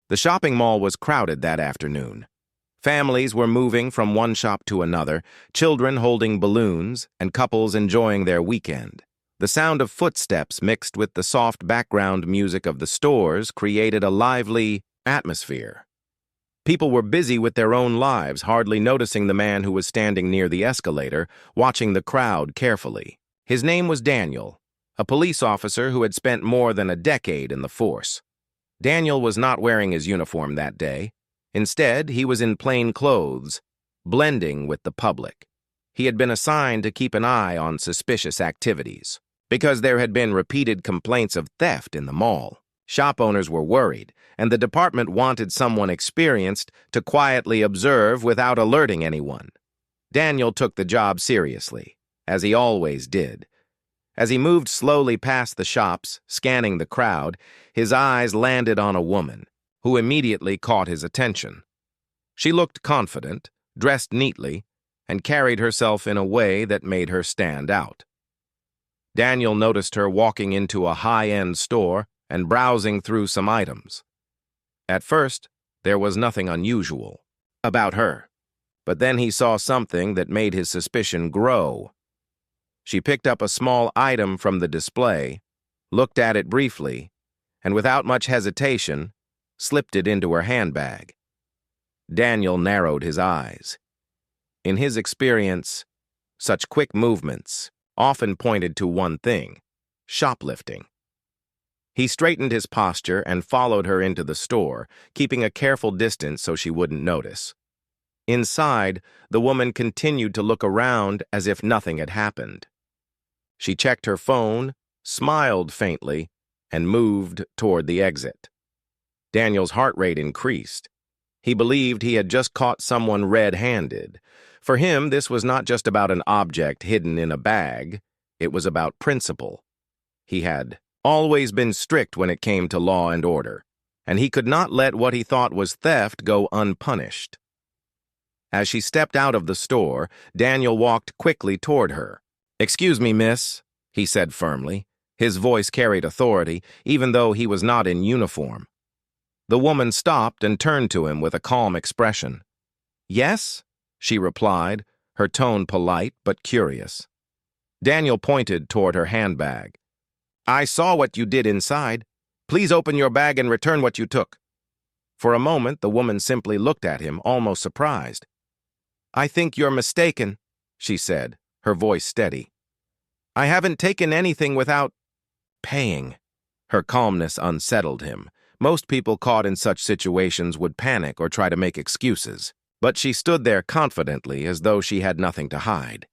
The shopping mall was crowded that afternoon. Families were moving from one shop to another, children holding balloons, and couples enjoying their weekend. The sound of footsteps mixed with the soft background music of the stores created a lively atmosphere. People were busy with their own lives, hardly noticing the man who was standing near the escalator, watching the crowd carefully. His name was Daniel, a police officer who had spent more than a decade in the force. Daniel was not wearing his uniform that day. Instead, he was in plain clothes, blending with the public. He had been assigned to keep an eye on suspicious activities, because there had been repeated complaints of theft in the mall. Shop owners were worried, and the department wanted someone experienced to quietly observe without alerting anyone. Daniel took the job seriously, as he always did. As he moved slowly past the shops, scanning the crowd, his eyes landed on a woman, who immediately caught his attention. She looked confident, dressed neatly, and carried herself in a way that made her stand out. Daniel noticed her walking into a high-end store and browsing through some items. At first, there was nothing unusual about her, but then he saw something that made his suspicion grow. She picked up a small item from the display, looked at it briefly, and without much hesitation, slipped it into her handbag. Daniel narrowed his eyes. In his experience, such quick movements often pointed to one thing: shoplifting. He straightened his posture and followed her into the store, keeping a careful distance so she wouldn't notice. Inside, the woman continued to look around as if nothing had happened. She checked her phone, smiled faintly, and moved toward the exit. Daniel's heart rate increased. He believed he had just caught someone red-handed. For him, this was not just about an object hidden in a bag. It was about principle. He had always been strict when it came to law and order, and he could not let what he thought was theft go unpunished. As she stepped out of the store, Daniel walked quickly toward her. "Excuse me, miss," he said firmly. His voice carried authority, even though he was not in uniform. The woman stopped and turned to him with a calm expression. "Yes?" she replied, her tone polite but curious. Daniel pointed toward her handbag. "I saw what you did inside. Please open your bag and return what you took." For a moment, the woman simply looked at him, almost surprised. "I think you're mistaken," she said, her voice steady. "I haven't taken anything without paying." Her calmness unsettled him. Most people caught in such situations would panic or try to make excuses, but she stood there confidently as though she had nothing to hide.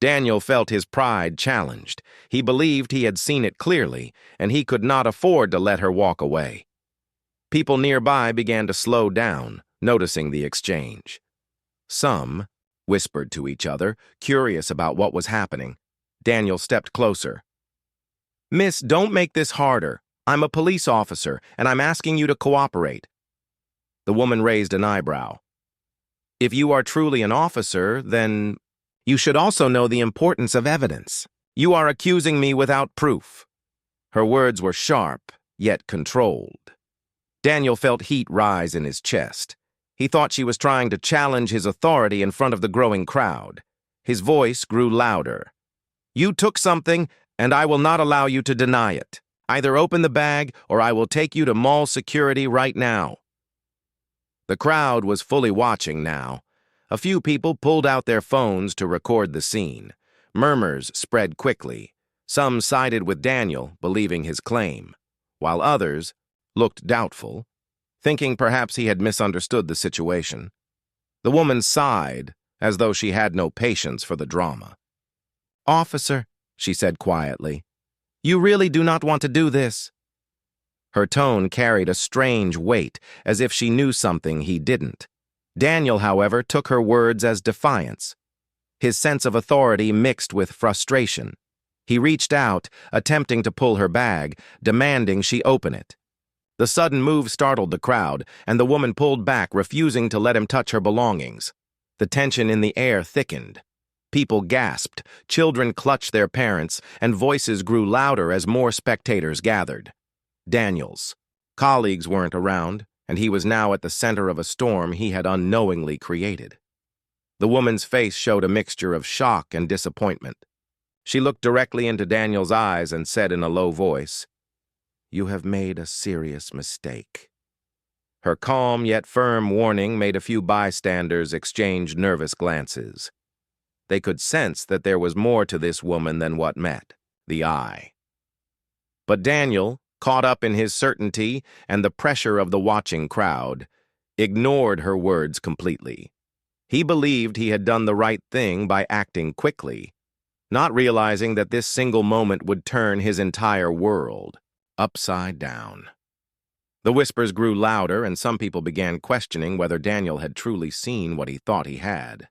Daniel felt his pride challenged. He believed he had seen it clearly, and he could not afford to let her walk away. People nearby began to slow down, noticing the exchange. Some whispered to each other, curious about what was happening. Daniel stepped closer. "Miss, don't make this harder. I'm a police officer, and I'm asking you to cooperate." The woman raised an eyebrow. "If you are truly an officer, then you should also know the importance of evidence. You are accusing me without proof." Her words were sharp, yet controlled. Daniel felt heat rise in his chest. He thought she was trying to challenge his authority in front of the growing crowd. His voice grew louder. "You took something, and I will not allow you to deny it. Either open the bag, or I will take you to mall security right now." The crowd was fully watching now. A few people pulled out their phones to record the scene. Murmurs spread quickly. Some sided with Daniel, believing his claim, while others looked doubtful, thinking perhaps he had misunderstood the situation. The woman sighed, as though she had no patience for the drama. "Officer," she said quietly, "you really do not want to do this." Her tone carried a strange weight, as if she knew something he didn't. Daniel, however, took her words as defiance. His sense of authority mixed with frustration. He reached out, attempting to pull her bag, demanding she open it. The sudden move startled the crowd, and the woman pulled back, refusing to let him touch her belongings. The tension in the air thickened. People gasped, children clutched their parents, and voices grew louder as more spectators gathered. Daniel's colleagues weren't around, and he was now at the center of a storm he had unknowingly created. The woman's face showed a mixture of shock and disappointment. She looked directly into Daniel's eyes and said in a low voice, "You have made a serious mistake." Her calm yet firm warning made a few bystanders exchange nervous glances. They could sense that there was more to this woman than what met the eye. But Daniel, caught up in his certainty and the pressure of the watching crowd, ignored her words completely. He believed he had done the right thing by acting quickly, not realizing that this single moment would turn his entire world upside down. The whispers grew louder, and some people began questioning whether Daniel had truly seen what he thought he had.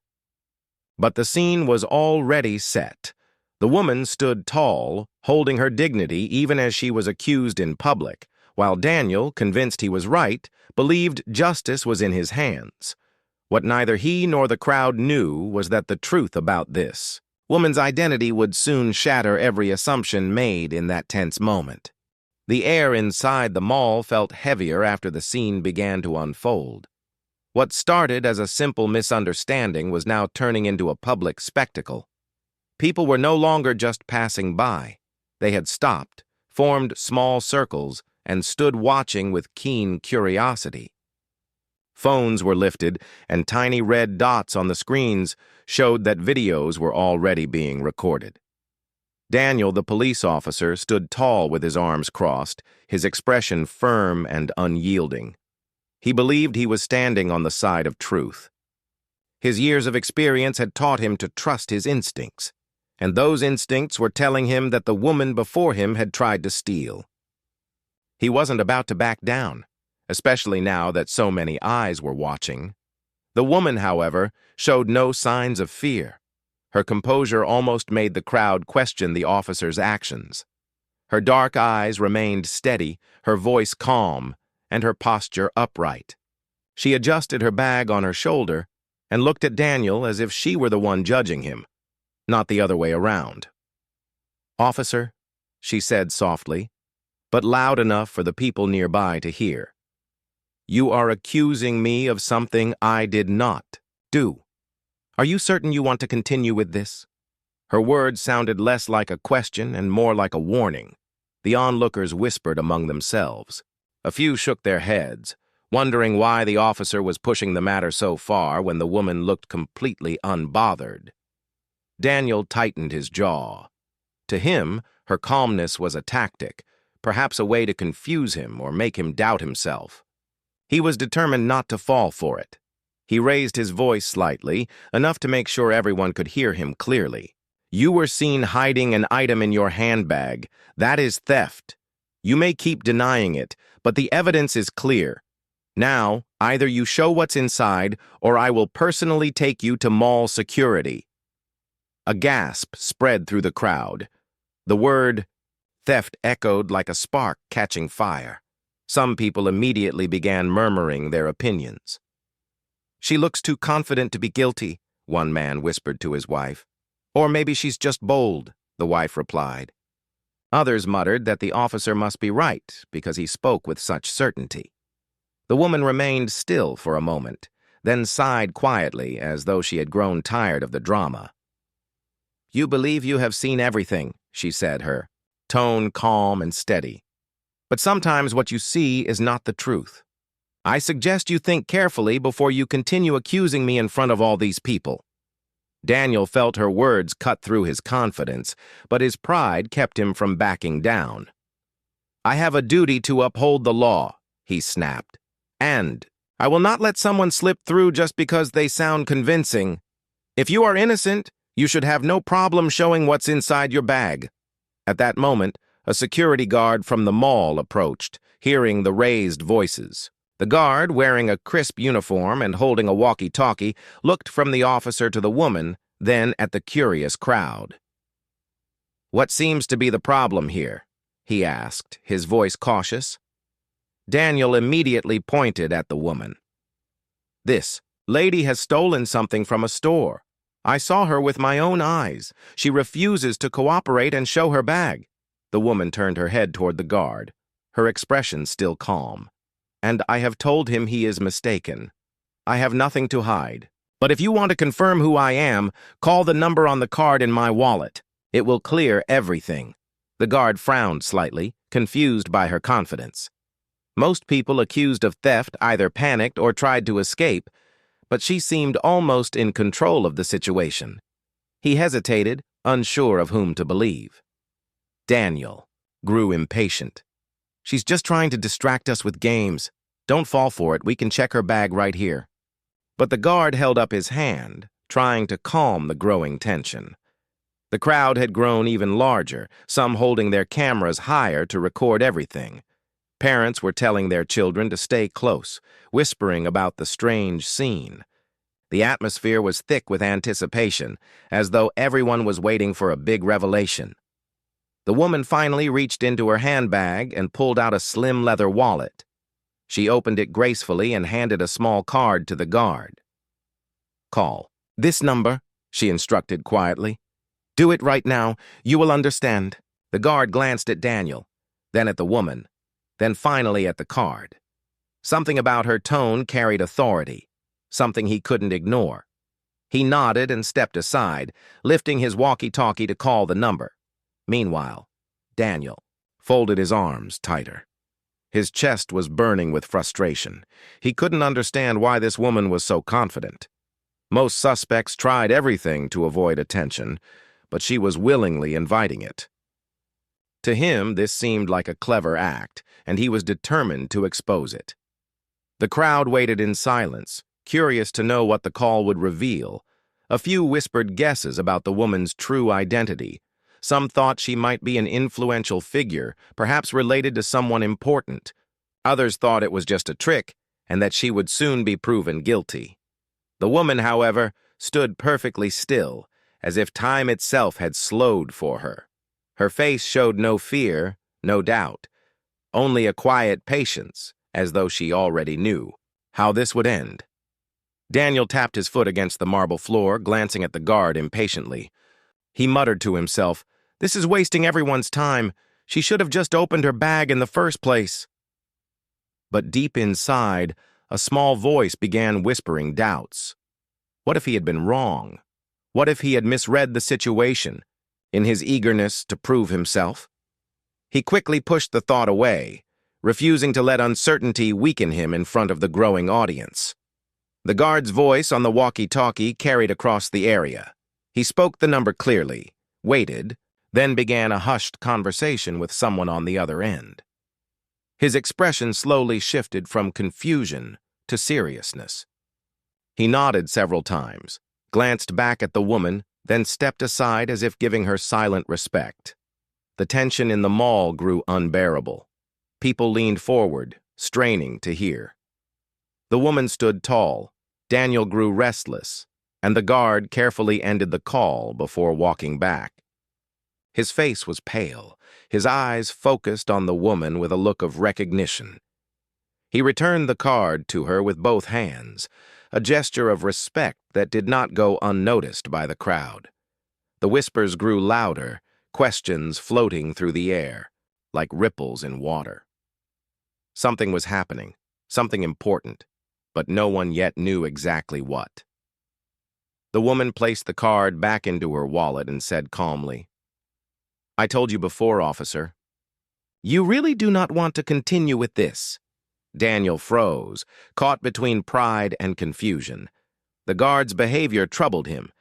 But the scene was already set. The woman stood tall, holding her dignity even as she was accused in public, while Daniel, convinced he was right, believed justice was in his hands. What neither he nor the crowd knew was that the truth about this woman's identity would soon shatter every assumption made in that tense moment. The air inside the mall felt heavier after the scene began to unfold. What started as a simple misunderstanding was now turning into a public spectacle. People were no longer just passing by. They had stopped, formed small circles, and stood watching with keen curiosity. Phones were lifted, and tiny red dots on the screens showed that videos were already being recorded. Daniel, the police officer, stood tall with his arms crossed, his expression firm and unyielding. He believed he was standing on the side of truth. His years of experience had taught him to trust his instincts, and those instincts were telling him that the woman before him had tried to steal. He wasn't about to back down, especially now that so many eyes were watching. The woman, however, showed no signs of fear. Her composure almost made the crowd question the officer's actions. Her dark eyes remained steady, her voice calm, and her posture upright. She adjusted her bag on her shoulder and looked at Daniel as if she were the one judging him, not the other way around. "Officer," she said softly, but loud enough for the people nearby to hear, "you are accusing me of something I did not do. Are you certain you want to continue with this?" Her words sounded less like a question and more like a warning. The onlookers whispered among themselves. A few shook their heads, wondering why the officer was pushing the matter so far when the woman looked completely unbothered. Daniel tightened his jaw. To him, her calmness was a tactic, perhaps a way to confuse him or make him doubt himself. He was determined not to fall for it. He raised his voice slightly, enough to make sure everyone could hear him clearly. "You were seen hiding an item in your handbag. That is theft. You may keep denying it, but the evidence is clear. Now, either you show what's inside, or I will personally take you to mall security." A gasp spread through the crowd. The word theft echoed like a spark catching fire. Some people immediately began murmuring their opinions. "She looks too confident to be guilty," one man whispered to his wife. "Or maybe she's just bold," the wife replied. Others muttered that the officer must be right because he spoke with such certainty. The woman remained still for a moment, then sighed quietly as though she had grown tired of the drama. "You believe you have seen everything," she said, her tone calm and steady. "But sometimes what you see is not the truth. I suggest you think carefully before you continue accusing me in front of all these people." Daniel felt her words cut through his confidence, but his pride kept him from backing down. "I have a duty to uphold the law," he snapped. "And I will not let someone slip through just because they sound convincing. If you are innocent, you should have no problem showing what's inside your bag." At that moment, a security guard from the mall approached, hearing the raised voices. The guard, wearing a crisp uniform and holding a walkie-talkie, looked from the officer to the woman, then at the curious crowd. "What seems to be the problem here?" he asked, his voice cautious. Daniel immediately pointed at the woman. "This lady has stolen something from a store. I saw her with my own eyes. She refuses to cooperate and show her bag." The woman turned her head toward the guard, her expression still calm. and I have told him he is mistaken. I have nothing to hide. But if you want to confirm who I am, call the number on the card in my wallet. It will clear everything." The guard frowned slightly, confused by her confidence. Most people accused of theft either panicked or tried to escape, but she seemed almost in control of the situation. He hesitated, unsure of whom to believe. Daniel grew impatient. "She's just trying to distract us with games. Don't fall for it, we can check her bag right here." But the guard held up his hand, trying to calm the growing tension. The crowd had grown even larger, some holding their cameras higher to record everything. Parents were telling their children to stay close, whispering about the strange scene. The atmosphere was thick with anticipation, as though everyone was waiting for a big revelation. The woman finally reached into her handbag and pulled out a slim leather wallet. She opened it gracefully and handed a small card to the guard. "Call this number," she instructed quietly. "Do it right now. You will understand." The guard glanced at Daniel, then at the woman, then finally at the card. Something about her tone carried authority, something he couldn't ignore. He nodded and stepped aside, lifting his walkie-talkie to call the number. Meanwhile, Daniel folded his arms tighter. His chest was burning with frustration. He couldn't understand why this woman was so confident. Most suspects tried everything to avoid attention, but she was willingly inviting it. To him, this seemed like a clever act, and he was determined to expose it. The crowd waited in silence, curious to know what the call would reveal. A few whispered guesses about the woman's true identity. Some thought she might be an influential figure, perhaps related to someone important. Others thought it was just a trick, and that she would soon be proven guilty. The woman, however, stood perfectly still, as if time itself had slowed for her. Her face showed no fear, no doubt, only a quiet patience, as though she already knew how this would end. Daniel tapped his foot against the marble floor, glancing at the guard impatiently. He muttered to himself, "This is wasting everyone's time. She should have just opened her bag in the first place." But deep inside, a small voice began whispering doubts. What if he had been wrong? What if he had misread the situation in his eagerness to prove himself? He quickly pushed the thought away, refusing to let uncertainty weaken him in front of the growing audience. The guard's voice on the walkie-talkie carried across the area. He spoke the number clearly, waited, then began a hushed conversation with someone on the other end. His expression slowly shifted from confusion to seriousness. He nodded several times, glanced back at the woman, then stepped aside as if giving her silent respect. The tension in the mall grew unbearable. People leaned forward, straining to hear. The woman stood tall. Daniel grew restless, and the guard carefully ended the call before walking back. His face was pale, his eyes focused on the woman with a look of recognition. He returned the card to her with both hands, a gesture of respect that did not go unnoticed by the crowd. The whispers grew louder, questions floating through the air, like ripples in water. Something was happening, something important, but no one yet knew exactly what. The woman placed the card back into her wallet and said calmly, "I told you before, officer." "You really do not want to continue with this?" Daniel froze, caught between pride and confusion. The guard's behavior troubled him.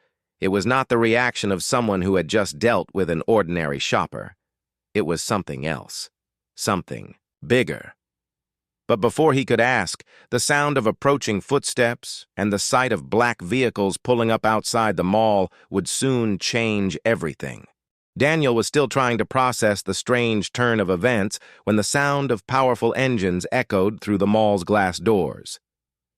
It was not the reaction of someone who had just dealt with an ordinary shopper. It was something else, something bigger. But before he could ask, the sound of approaching footsteps and the sight of black vehicles pulling up outside the mall would soon change everything. Daniel was still trying to process the strange turn of events when the sound of powerful engines echoed through the mall's glass doors.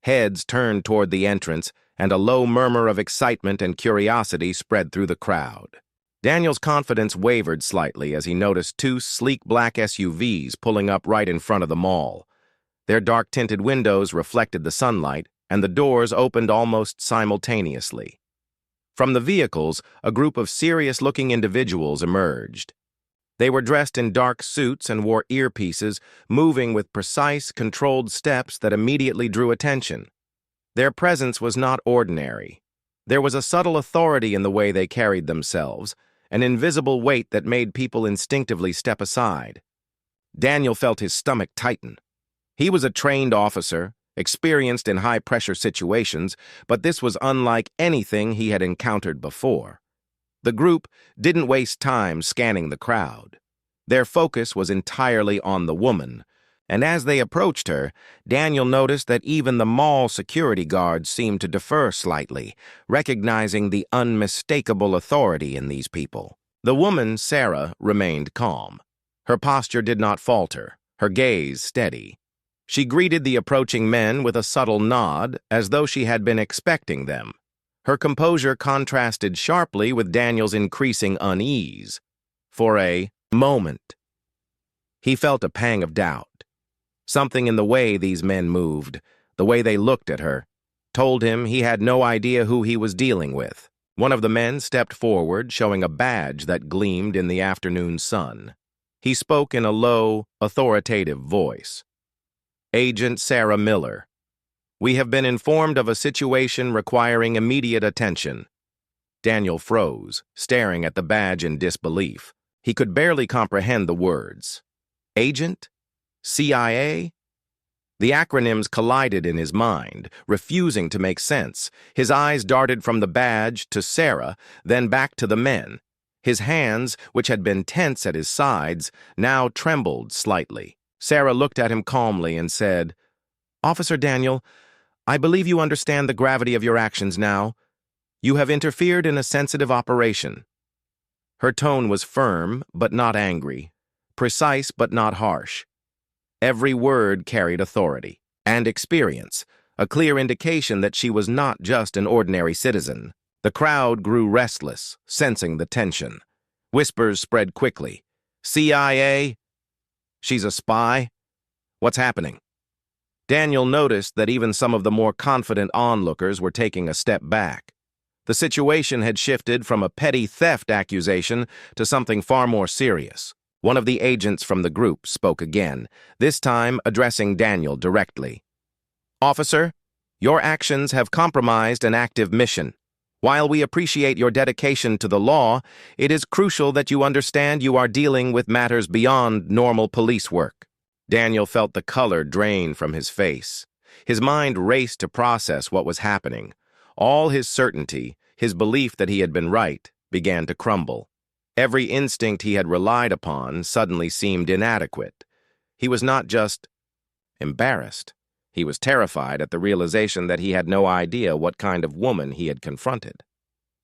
Heads turned toward the entrance, and a low murmur of excitement and curiosity spread through the crowd. Daniel's confidence wavered slightly as he noticed two sleek black SUVs pulling up right in front of the mall. Their dark-tinted windows reflected the sunlight, and the doors opened almost simultaneously. From the vehicles, a group of serious-looking individuals emerged. They were dressed in dark suits and wore earpieces, moving with precise, controlled steps that immediately drew attention. Their presence was not ordinary. There was a subtle authority in the way they carried themselves, an invisible weight that made people instinctively step aside. Daniel felt his stomach tighten. He was a trained officer, experienced in high-pressure situations, but this was unlike anything he had encountered before. The group didn't waste time scanning the crowd. Their focus was entirely on the woman, and as they approached her, Daniel noticed that even the mall security guards seemed to defer slightly, recognizing the unmistakable authority in these people. The woman, Sarah, remained calm. Her posture did not falter, her gaze steady. She greeted the approaching men with a subtle nod, as though she had been expecting them. Her composure contrasted sharply with Daniel's increasing unease. For a moment, he felt a pang of doubt. Something in the way these men moved, the way they looked at her, told him he had no idea who he was dealing with. One of the men stepped forward, showing a badge that gleamed in the afternoon sun. He spoke in a low, authoritative voice. "Agent Sarah Miller. We have been informed of a situation requiring immediate attention." Daniel froze, staring at the badge in disbelief. He could barely comprehend the words. Agent? CIA? The acronyms collided in his mind, refusing to make sense. His eyes darted from the badge to Sarah, then back to the men. His hands, which had been tense at his sides, now trembled slightly. Sarah looked at him calmly and said, "Officer Daniel, I believe you understand the gravity of your actions now. You have interfered in a sensitive operation." Her tone was firm, but not angry, precise, but not harsh. Every word carried authority and experience, a clear indication that she was not just an ordinary citizen. The crowd grew restless, sensing the tension. Whispers spread quickly. "CIA? She's a spy? What's happening?" Daniel noticed that even some of the more confident onlookers were taking a step back. The situation had shifted from a petty theft accusation to something far more serious. One of the agents from the group spoke again, this time addressing Daniel directly. "Officer, your actions have compromised an active mission. While we appreciate your dedication to the law, it is crucial that you understand you are dealing with matters beyond normal police work." Daniel felt the color drain from his face. His mind raced to process what was happening. All his certainty, his belief that he had been right, began to crumble. Every instinct he had relied upon suddenly seemed inadequate. He was not just embarrassed. He was terrified at the realization that he had no idea what kind of woman he had confronted.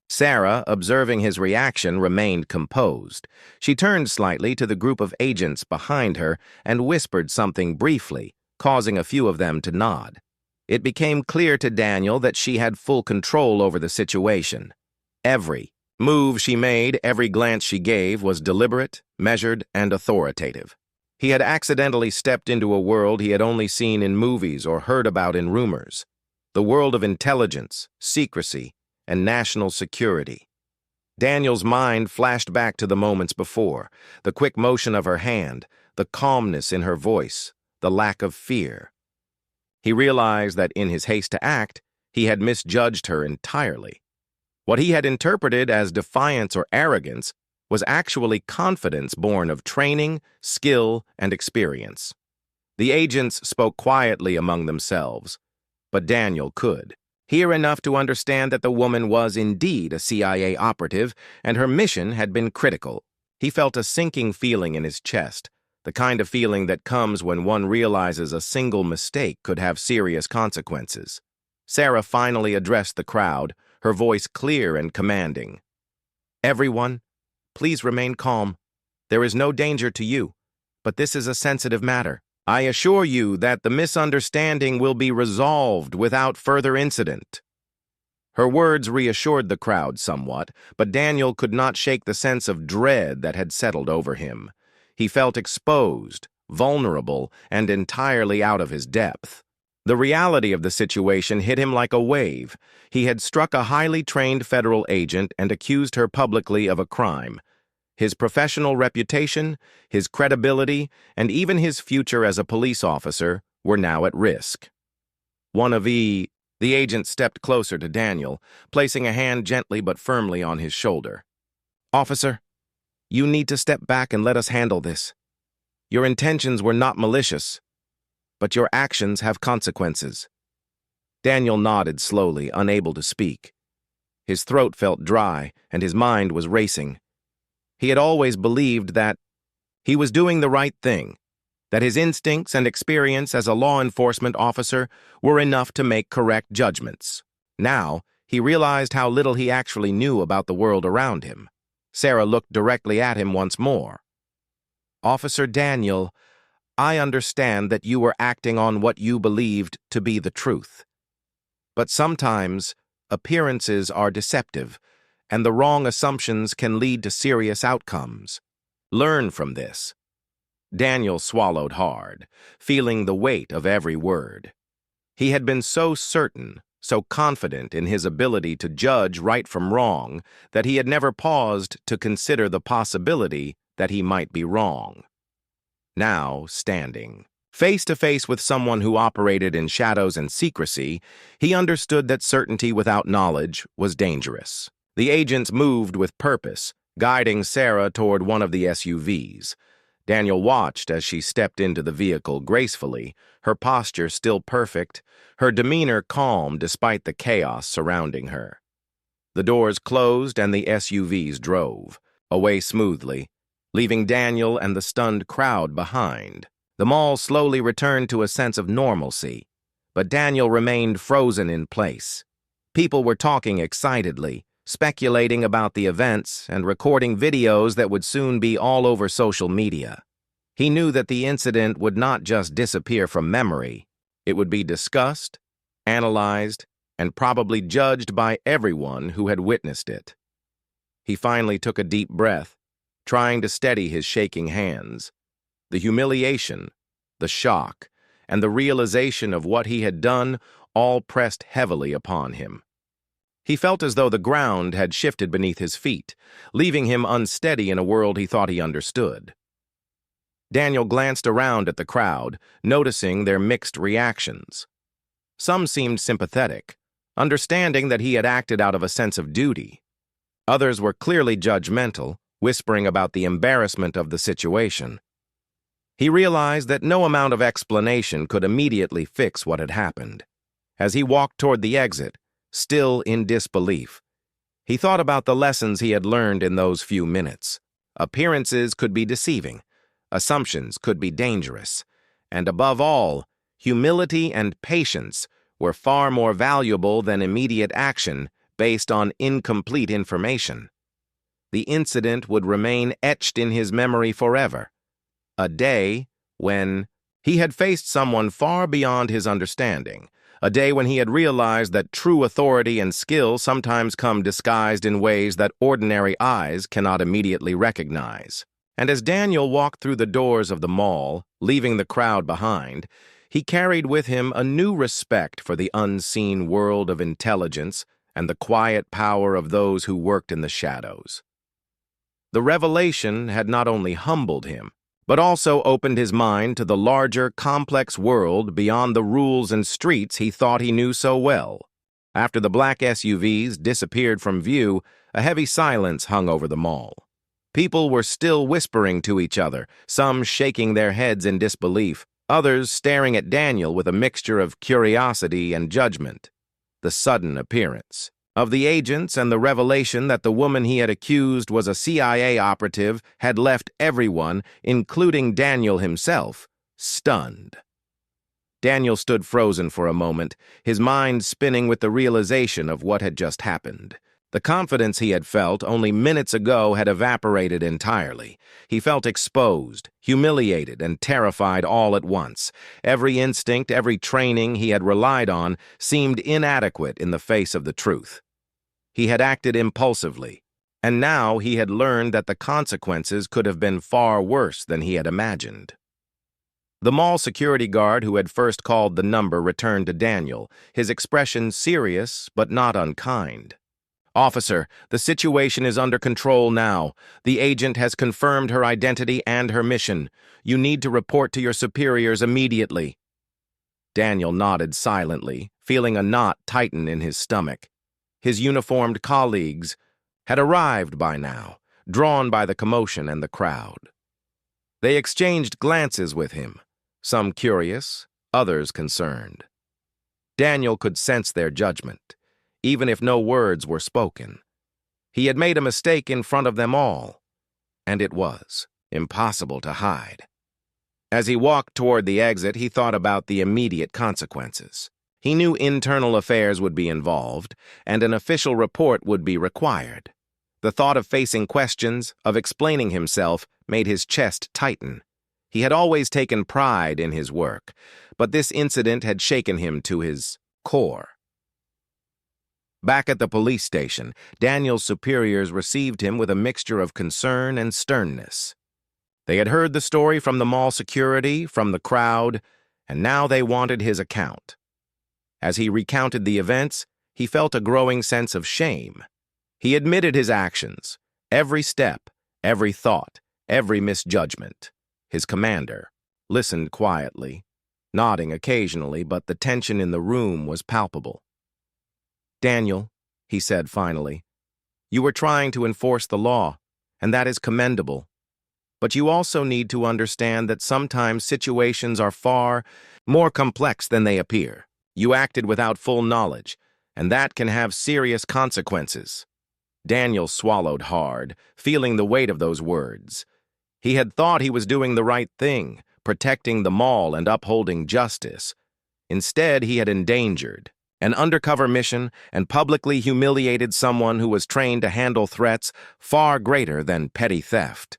Sarah, observing his reaction, remained composed. She turned slightly to the group of agents behind her and whispered something briefly, causing a few of them to nod. It became clear to Daniel that she had full control over the situation. Every move she made, every glance she gave was deliberate, measured, and authoritative. He had accidentally stepped into a world he had only seen in movies or heard about in rumors. The world of intelligence, secrecy, and national security. Daniel's mind flashed back to the moments before, the quick motion of her hand, the calmness in her voice, the lack of fear. He realized that in his haste to act, he had misjudged her entirely. What he had interpreted as defiance or arrogance was actually confidence born of training, skill, and experience. The agents spoke quietly among themselves, but Daniel could hear enough to understand that the woman was indeed a CIA operative, and her mission had been critical. He felt a sinking feeling in his chest, the kind of feeling that comes when one realizes a single mistake could have serious consequences. Sarah finally addressed the crowd, her voice clear and commanding. "Everyone, please remain calm. There is no danger to you, but this is a sensitive matter. I assure you that the misunderstanding will be resolved without further incident." Her words reassured the crowd somewhat, but Daniel could not shake the sense of dread that had settled over him. He felt exposed, vulnerable, and entirely out of his depth. The reality of the situation hit him like a wave. He had struck a highly trained federal agent and accused her publicly of a crime. His professional reputation, his credibility, and even his future as a police officer were now at risk. The agent stepped closer to Daniel, placing a hand gently but firmly on his shoulder. "Officer, you need to step back and let us handle this. Your intentions were not malicious, but your actions have consequences." Daniel nodded slowly, unable to speak. His throat felt dry, and his mind was racing. He had always believed that he was doing the right thing, that his instincts and experience as a law enforcement officer were enough to make correct judgments. Now, he realized how little he actually knew about the world around him. Sarah looked directly at him once more. "Officer Daniel, I understand that you were acting on what you believed to be the truth. But sometimes, appearances are deceptive, and the wrong assumptions can lead to serious outcomes. Learn from this." Daniel swallowed hard, feeling the weight of every word. He had been so certain, so confident in his ability to judge right from wrong, that he had never paused to consider the possibility that he might be wrong. Now, standing face to face with someone who operated in shadows and secrecy, he understood that certainty without knowledge was dangerous. The agents moved with purpose, guiding Sarah toward one of the SUVs. Daniel watched as she stepped into the vehicle gracefully, her posture still perfect, her demeanor calm despite the chaos surrounding her. The doors closed and the SUVs drove away smoothly, leaving Daniel and the stunned crowd behind. The mall slowly returned to a sense of normalcy, but Daniel remained frozen in place. People were talking excitedly, speculating about the events and recording videos that would soon be all over social media. He knew that the incident would not just disappear from memory. It would be discussed, analyzed, and probably judged by everyone who had witnessed it. He finally took a deep breath, trying to steady his shaking hands. The humiliation, the shock, and the realization of what he had done all pressed heavily upon him. He felt as though the ground had shifted beneath his feet, leaving him unsteady in a world he thought he understood. Daniel glanced around at the crowd, noticing their mixed reactions. Some seemed sympathetic, understanding that he had acted out of a sense of duty. Others were clearly judgmental, whispering about the embarrassment of the situation. He realized that no amount of explanation could immediately fix what had happened. As he walked toward the exit, still in disbelief, he thought about the lessons he had learned in those few minutes. Appearances could be deceiving, assumptions could be dangerous, and above all, humility and patience were far more valuable than immediate action based on incomplete information. The incident would remain etched in his memory forever. A day when he had faced someone far beyond his understanding. A day when he had realized that true authority and skill sometimes come disguised in ways that ordinary eyes cannot immediately recognize. And as Daniel walked through the doors of the mall, leaving the crowd behind, he carried with him a new respect for the unseen world of intelligence and the quiet power of those who worked in the shadows. The revelation had not only humbled him, but also opened his mind to the larger, complex world beyond the rules and streets he thought he knew so well. After the black SUVs disappeared from view, a heavy silence hung over the mall. People were still whispering to each other, some shaking their heads in disbelief, others staring at Daniel with a mixture of curiosity and judgment. The sudden appearance of the agents and the revelation that the woman he had accused was a CIA operative had left everyone, including Daniel himself, stunned. Daniel stood frozen for a moment, his mind spinning with the realization of what had just happened. The confidence he had felt only minutes ago had evaporated entirely. He felt exposed, humiliated, and terrified all at once. Every instinct, every training he had relied on seemed inadequate in the face of the truth. He had acted impulsively, and now he had learned that the consequences could have been far worse than he had imagined. The mall security guard who had first called the number returned to Daniel, his expression serious but not unkind. "Officer, the situation is under control now. The agent has confirmed her identity and her mission. You need to report to your superiors immediately." Daniel nodded silently, feeling a knot tighten in his stomach. His uniformed colleagues had arrived by now, drawn by the commotion and the crowd. They exchanged glances with him, some curious, others concerned. Daniel could sense their judgment, even if no words were spoken. He had made a mistake in front of them all, and it was impossible to hide. As he walked toward the exit, he thought about the immediate consequences. He knew internal affairs would be involved, and an official report would be required. The thought of facing questions, of explaining himself, made his chest tighten. He had always taken pride in his work, but this incident had shaken him to his core. Back at the police station, Daniel's superiors received him with a mixture of concern and sternness. They had heard the story from the mall security, from the crowd, and now they wanted his account. As he recounted the events, he felt a growing sense of shame. He admitted his actions, every step, every thought, every misjudgment. His commander listened quietly, nodding occasionally, but the tension in the room was palpable. "Daniel," he said finally, "you were trying to enforce the law, and that is commendable. But you also need to understand that sometimes situations are far more complex than they appear. You acted without full knowledge, and that can have serious consequences." Daniel swallowed hard, feeling the weight of those words. He had thought he was doing the right thing, protecting the mall and upholding justice. Instead, he had endangered an undercover mission and publicly humiliated someone who was trained to handle threats far greater than petty theft.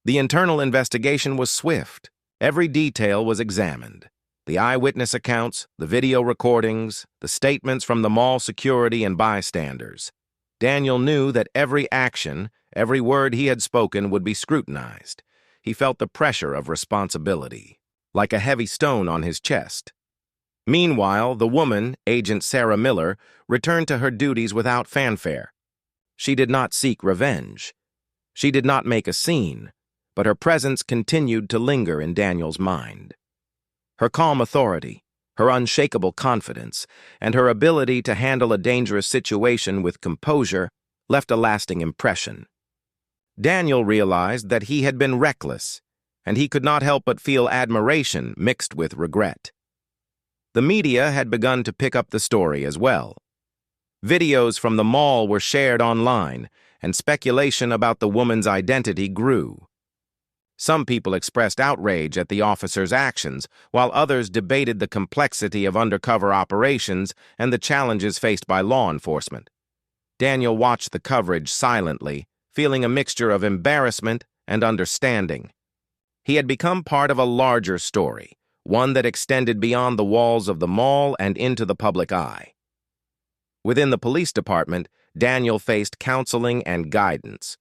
The internal investigation was swift. Every detail was examined. The eyewitness accounts, the video recordings, the statements from the mall security and bystanders. Daniel knew that every action, every word he had spoken would be scrutinized. He felt the pressure of responsibility, like a heavy stone on his chest. Meanwhile, the woman, Agent Sarah Miller, returned to her duties without fanfare. She did not seek revenge. She did not make a scene, but her presence continued to linger in Daniel's mind. Her calm authority, her unshakable confidence, and her ability to handle a dangerous situation with composure left a lasting impression. Daniel realized that he had been reckless, and he could not help but feel admiration mixed with regret. The media had begun to pick up the story as well. Videos from the mall were shared online, and speculation about the woman's identity grew. Some people expressed outrage at the officer's actions, while others debated the complexity of undercover operations and the challenges faced by law enforcement. Daniel watched the coverage silently, feeling a mixture of embarrassment and understanding. He had become part of a larger story, one that extended beyond the walls of the mall and into the public eye. Within the police department, Daniel faced counseling and guidance.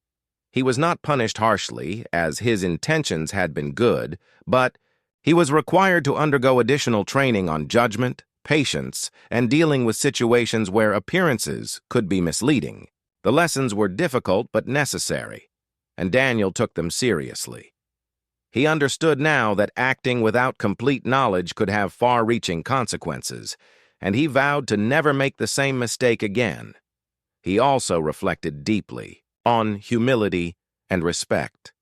He was not punished harshly, as his intentions had been good, but he was required to undergo additional training on judgment, patience, and dealing with situations where appearances could be misleading. The lessons were difficult but necessary, and Daniel took them seriously. He understood now that acting without complete knowledge could have far-reaching consequences, and he vowed to never make the same mistake again. He also reflected deeply on humility and respect.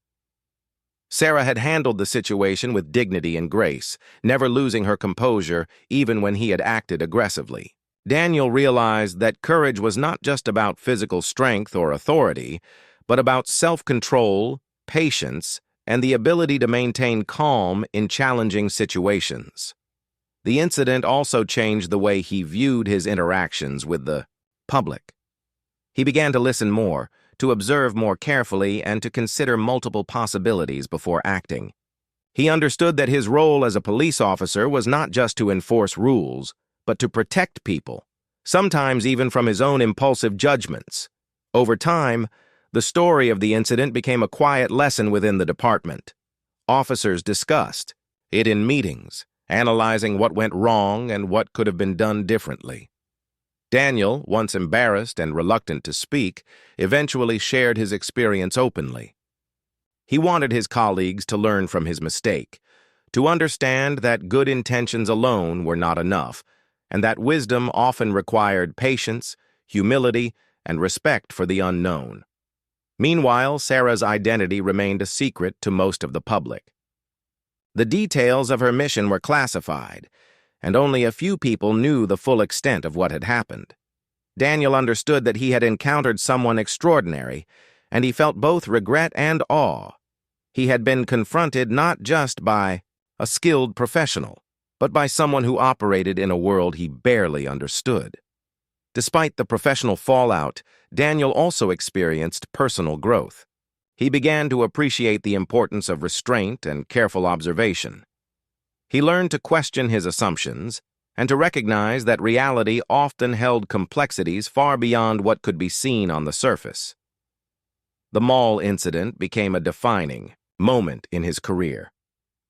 Sarah had handled the situation with dignity and grace, never losing her composure even when he had acted aggressively. Daniel realized that courage was not just about physical strength or authority, but about self-control, patience, and the ability to maintain calm in challenging situations. The incident also changed the way he viewed his interactions with the public. He began to listen more, to observe more carefully, and to consider multiple possibilities before acting. He understood that his role as a police officer was not just to enforce rules, but to protect people, sometimes even from his own impulsive judgments. Over time, the story of the incident became a quiet lesson within the department. Officers discussed it in meetings, analyzing what went wrong and what could have been done differently. Daniel, once embarrassed and reluctant to speak, eventually shared his experience openly. He wanted his colleagues to learn from his mistake, to understand that good intentions alone were not enough, and that wisdom often required patience, humility, and respect for the unknown. Meanwhile, Sarah's identity remained a secret to most of the public. The details of her mission were classified, and only a few people knew the full extent of what had happened. Daniel understood that he had encountered someone extraordinary, and he felt both regret and awe. He had been confronted not just by a skilled professional, but by someone who operated in a world he barely understood. Despite the professional fallout, Daniel also experienced personal growth. He began to appreciate the importance of restraint and careful observation. He learned to question his assumptions and to recognize that reality often held complexities far beyond what could be seen on the surface. The mall incident became a defining moment in his career.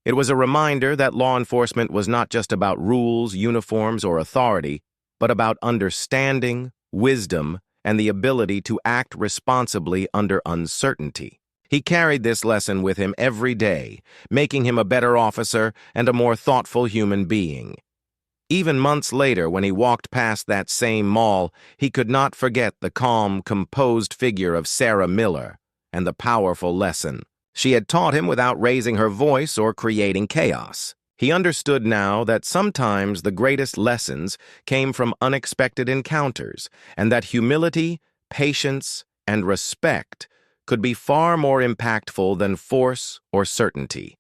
It was a reminder that law enforcement was not just about rules, uniforms, or authority, but about understanding, wisdom, and the ability to act responsibly under uncertainty. He carried this lesson with him every day, making him a better officer and a more thoughtful human being. Even months later, when he walked past that same mall, he could not forget the calm, composed figure of Sarah Miller and the powerful lesson she had taught him without raising her voice or creating chaos. He understood now that sometimes the greatest lessons came from unexpected encounters, and that humility, patience, and respect could be far more impactful than force or certainty.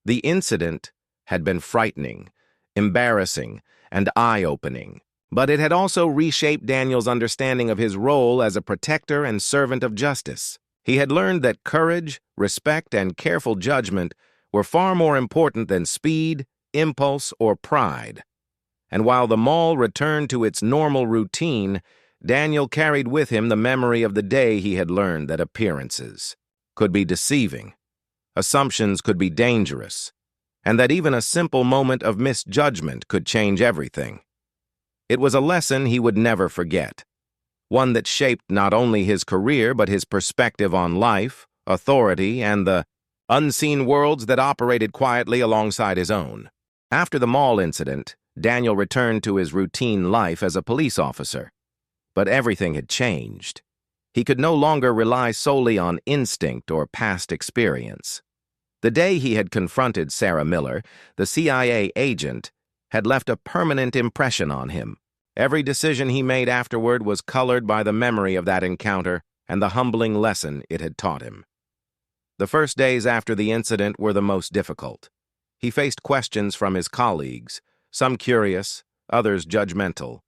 The incident had been frightening, embarrassing, and eye-opening, but it had also reshaped Daniel's understanding of his role as a protector and servant of justice. He had learned that courage, respect, and careful judgment were far more important than speed, impulse, or pride. And while the mall returned to its normal routine, Daniel carried with him the memory of the day he had learned that appearances could be deceiving, assumptions could be dangerous, and that even a simple moment of misjudgment could change everything. It was a lesson he would never forget, one that shaped not only his career but his perspective on life, authority, and the unseen worlds that operated quietly alongside his own. After the mall incident, Daniel returned to his routine life as a police officer. But everything had changed. He could no longer rely solely on instinct or past experience. The day he had confronted Sarah Miller, the CIA agent, had left a permanent impression on him. Every decision he made afterward was colored by the memory of that encounter and the humbling lesson it had taught him. The first days after the incident were the most difficult. He faced questions from his colleagues, some curious, others judgmental.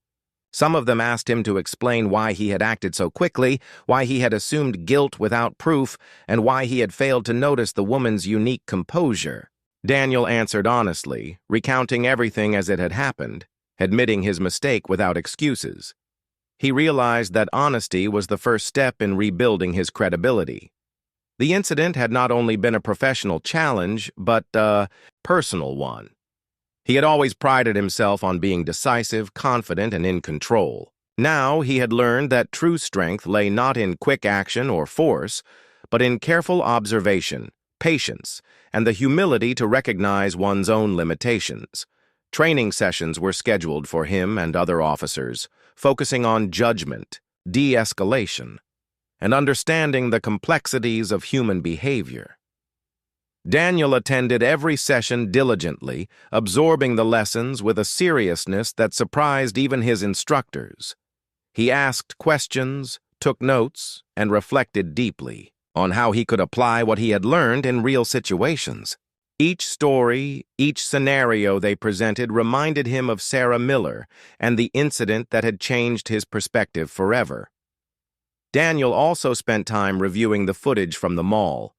Some of them asked him to explain why he had acted so quickly, why he had assumed guilt without proof, and why he had failed to notice the woman's unique composure. Daniel answered honestly, recounting everything as it had happened, admitting his mistake without excuses. He realized that honesty was the first step in rebuilding his credibility. The incident had not only been a professional challenge, but a personal one. He had always prided himself on being decisive, confident, and in control. Now he had learned that true strength lay not in quick action or force, but in careful observation, patience, and the humility to recognize one's own limitations. Training sessions were scheduled for him and other officers, focusing on judgment, de-escalation, and understanding the complexities of human behavior. Daniel attended every session diligently, absorbing the lessons with a seriousness that surprised even his instructors. He asked questions, took notes, and reflected deeply on how he could apply what he had learned in real situations. Each story, each scenario they presented reminded him of Sarah Miller and the incident that had changed his perspective forever. Daniel also spent time reviewing the footage from the mall.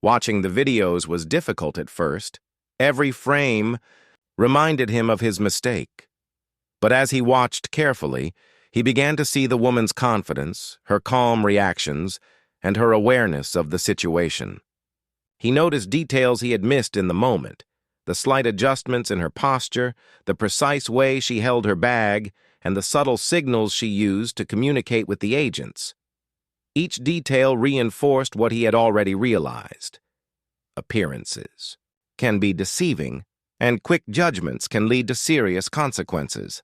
Watching the videos was difficult at first. Every frame reminded him of his mistake. But as he watched carefully, he began to see the woman's confidence, her calm reactions, and her awareness of the situation. He noticed details he had missed in the moment, the slight adjustments in her posture, the precise way she held her bag, and the subtle signals she used to communicate with the agents. Each detail reinforced what he had already realized. Appearances can be deceiving, and quick judgments can lead to serious consequences.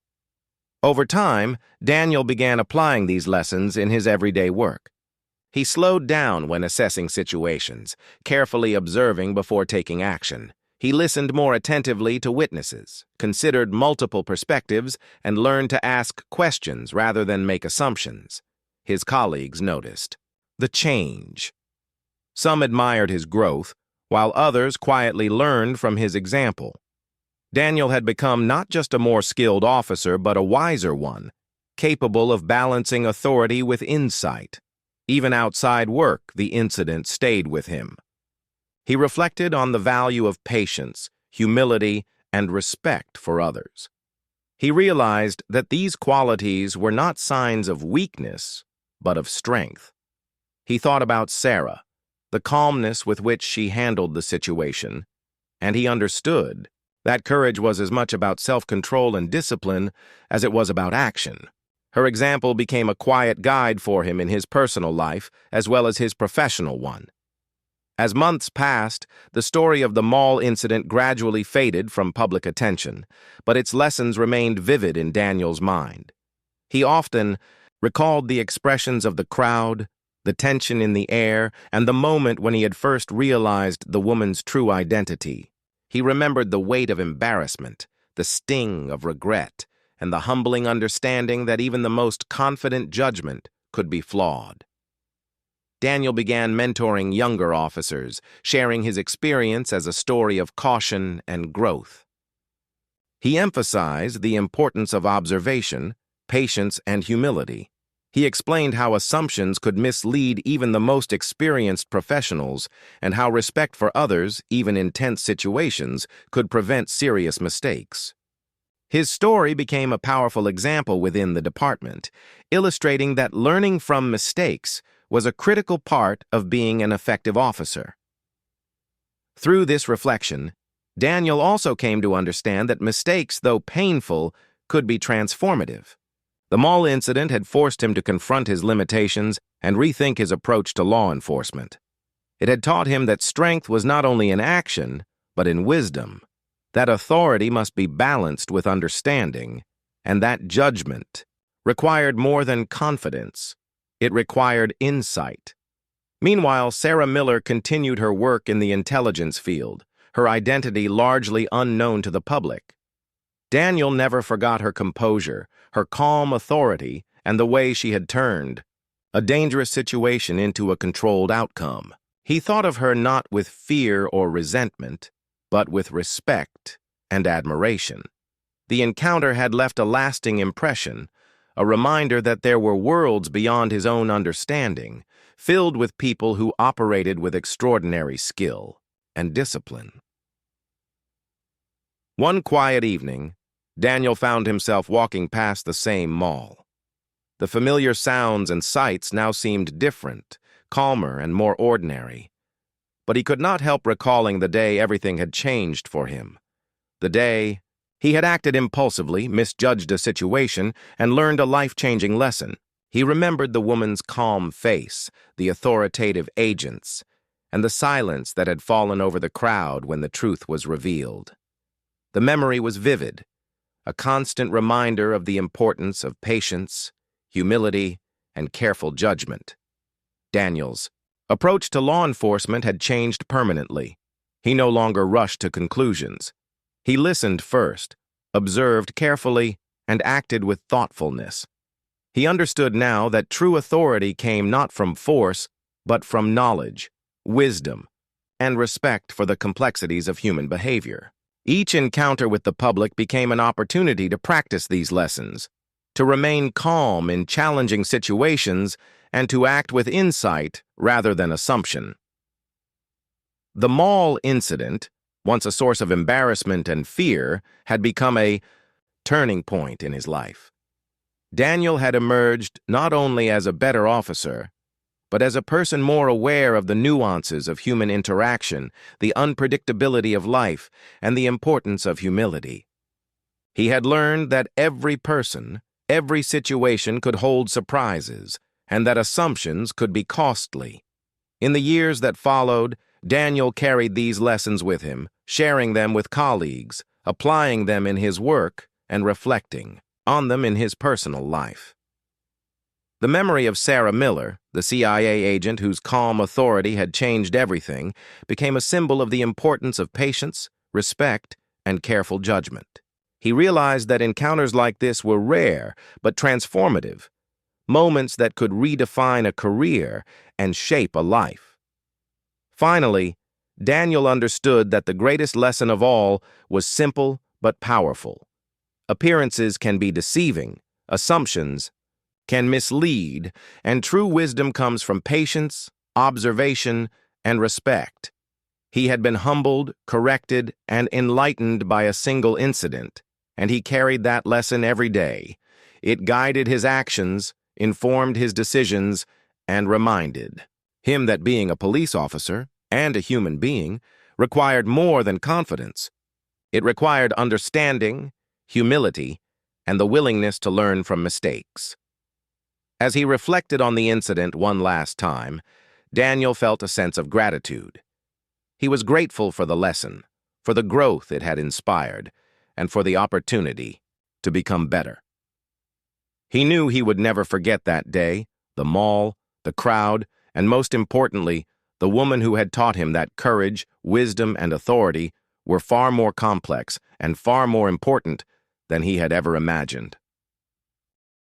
Over time, Daniel began applying these lessons in his everyday work. He slowed down when assessing situations, carefully observing before taking action. He listened more attentively to witnesses, considered multiple perspectives, and learned to ask questions rather than make assumptions. His colleagues noticed the change. Some admired his growth, while others quietly learned from his example. Daniel had become not just a more skilled officer, but a wiser one, capable of balancing authority with insight. Even outside work, the incident stayed with him. He reflected on the value of patience, humility, and respect for others. He realized that these qualities were not signs of weakness, but of strength. He thought about Sarah, the calmness with which she handled the situation, and he understood that courage was as much about self-control and discipline as it was about action. Her example became a quiet guide for him in his personal life as well as his professional one. As months passed, the story of the mall incident gradually faded from public attention, but its lessons remained vivid in Daniel's mind. He often recalled the expressions of the crowd, the tension in the air, and the moment when he had first realized the woman's true identity. He remembered the weight of embarrassment, the sting of regret, and the humbling understanding that even the most confident judgment could be flawed. Daniel began mentoring younger officers, sharing his experience as a story of caution and growth. He emphasized the importance of observation, patience, and humility. He explained how assumptions could mislead even the most experienced professionals and how respect for others, even in tense situations, could prevent serious mistakes. His story became a powerful example within the department, illustrating that learning from mistakes was a critical part of being an effective officer. Through this reflection, Daniel also came to understand that mistakes, though painful, could be transformative. The mall incident had forced him to confront his limitations and rethink his approach to law enforcement. It had taught him that strength was not only in action, but in wisdom, that authority must be balanced with understanding, and that judgment required more than confidence. It required insight. Meanwhile, Sarah Miller continued her work in the intelligence field, her identity largely unknown to the public. Daniel never forgot her composure, her calm authority, and the way she had turned a dangerous situation into a controlled outcome. He thought of her not with fear or resentment, but with respect and admiration. The encounter had left a lasting impression, a reminder that there were worlds beyond his own understanding, filled with people who operated with extraordinary skill and discipline. One quiet evening, Daniel found himself walking past the same mall. The familiar sounds and sights now seemed different, calmer, and more ordinary. But he could not help recalling the day everything had changed for him. The day he had acted impulsively, misjudged a situation, and learned a life-changing lesson. He remembered the woman's calm face, the authoritative agents, and the silence that had fallen over the crowd when the truth was revealed. The memory was vivid, a constant reminder of the importance of patience, humility, and careful judgment. Daniel's approach to law enforcement had changed permanently. He no longer rushed to conclusions. He listened first, observed carefully, and acted with thoughtfulness. He understood now that true authority came not from force, but from knowledge, wisdom, and respect for the complexities of human behavior. Each encounter with the public became an opportunity to practice these lessons, to remain calm in challenging situations, and to act with insight rather than assumption. The mall incident, once a source of embarrassment and fear, had become a turning point in his life. Daniel had emerged not only as a better officer, but as a person more aware of the nuances of human interaction, the unpredictability of life, and the importance of humility. He had learned that every person, Every situation could hold surprises, and that assumptions could be costly. In the years that followed, Daniel carried these lessons with him, sharing them with colleagues, applying them in his work, and reflecting on them in his personal life. The memory of Sarah Miller, the CIA agent whose calm authority had changed everything, became a symbol of the importance of patience, respect, and careful judgment. He realized that encounters like this were rare but transformative, moments that could redefine a career and shape a life. Finally, Daniel understood that the greatest lesson of all was simple but powerful. Appearances can be deceiving, assumptions can mislead, and true wisdom comes from patience, observation, and respect. He had been humbled, corrected, and enlightened by a single incident, and he carried that lesson every day. It guided his actions, informed his decisions, and reminded him that being a police officer and a human being required more than confidence. It required understanding, humility, and the willingness to learn from mistakes. As he reflected on the incident one last time, Daniel felt a sense of gratitude. He was grateful for the lesson, for the growth it had inspired, and for the opportunity to become better. He knew he would never forget that day, the mall, the crowd, and most importantly, the woman who had taught him that courage, wisdom, and authority were far more complex and far more important than he had ever imagined.